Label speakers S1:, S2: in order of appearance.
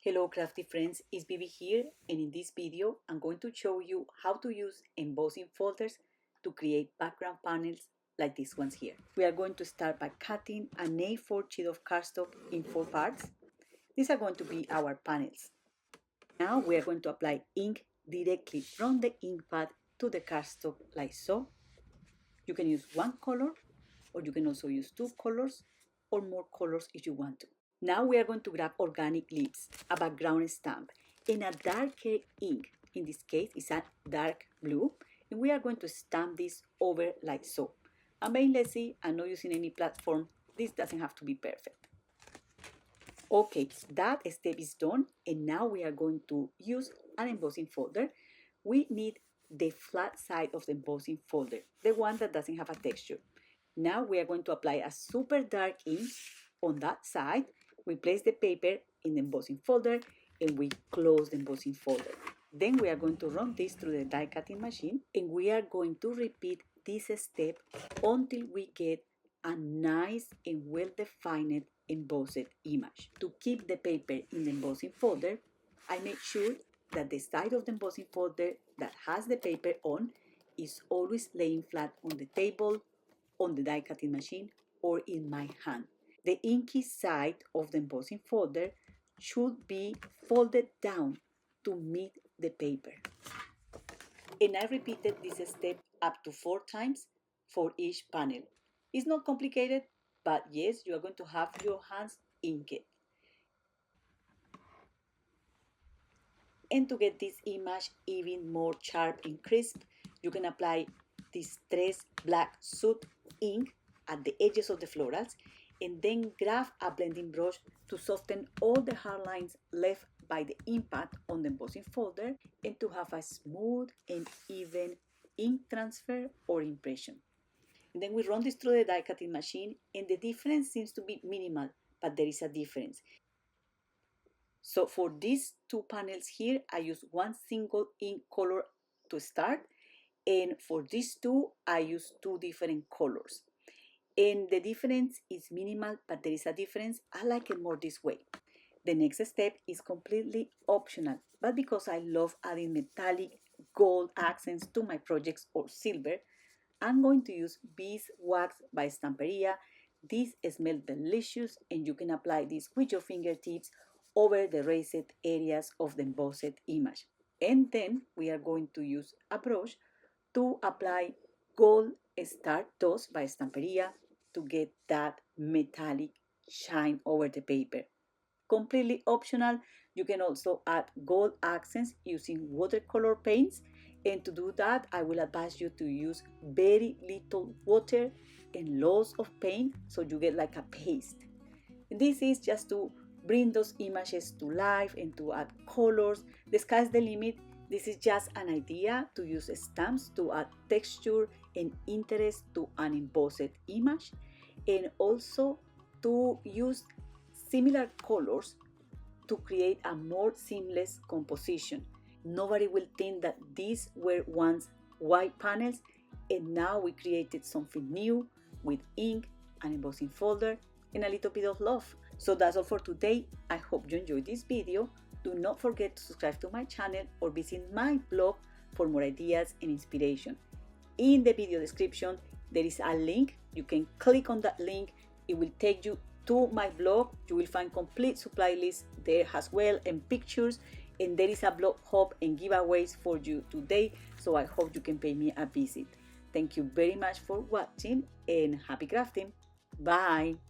S1: Hello crafty friends, it's Bibi here, and in this video I'm going to show you how to use embossing folders to create background panels like these ones here. We are going to start by cutting an A4 sheet of cardstock in 4 parts. These are going to be our panels. Now we are going to apply ink directly from the ink pad to the cardstock like so. You can use one color, or you can also use 2 colors or more colors if you want to. Now we are going to grab organic leaves, a background stamp, and a darker ink. In this case, it's a dark blue, and we are going to stamp this over like so. I'm being lazy, I'm not using any platform. This doesn't have to be perfect. Okay, that step is done, and now we are going to use an embossing folder. We need the flat side of the embossing folder, the one that doesn't have a texture. Now we are going to apply a super dark ink on that side. We place the paper in the embossing folder and we close the embossing folder. Then we are going to run this through the die cutting machine, and we are going to repeat this step until we get a nice and well-defined embossed image. To keep the paper in the embossing folder, I make sure that the side of the embossing folder that has the paper on is always laying flat on the table, on the die cutting machine, or in my hand. The inky side of the embossing folder should be folded down to meet the paper. And I repeated this step up to 4 times for each panel. It's not complicated, but yes, you are going to have your hands inked. And to get this image even more sharp and crisp, you can apply Distress Black Soot ink at the edges of the florals, and then grab a blending brush to soften all the hard lines left by the impact on the embossing folder, and to have a smooth and even ink transfer or impression. And then we run this through the die cutting machine, and the difference seems to be minimal, but there is a difference. So for these 2 panels here, I use one single ink color to start, and for these 2, I use 2 different colors. And the difference is minimal, but there is a difference. I like it more this way. The next step is completely optional, but because I love adding metallic gold accents to my projects or silver, I'm going to use Beeswax by Stamperia. This smells delicious, and you can apply this with your fingertips over the raised areas of the embossed image. And then we are going to use a brush to apply Gold Star Dust by Stamperia to get that metallic shine over the paper. Completely optional. You can also add gold accents using watercolor paints, and to do that I will advise you to use very little water and lots of paint so you get like a paste. And this is just to bring those images to life and to add colors. The sky's the limit. This is just an idea to use stamps to add texture and interest to an embossed image, and also to use similar colors to create a more seamless composition. Nobody will think that these were once white panels, and now we created something new with ink, an embossing folder, and a little bit of love. So that's all for today. I hope you enjoyed this video. Do not forget to subscribe to my channel or visit my blog for more ideas and inspiration. In the video description, there is a link. You can click on that link. It will take you to my blog. You will find complete supply list there as well, and pictures. And there is a blog hub and giveaways for you today. So I hope you can pay me a visit. Thank you very much for watching, and happy crafting. Bye.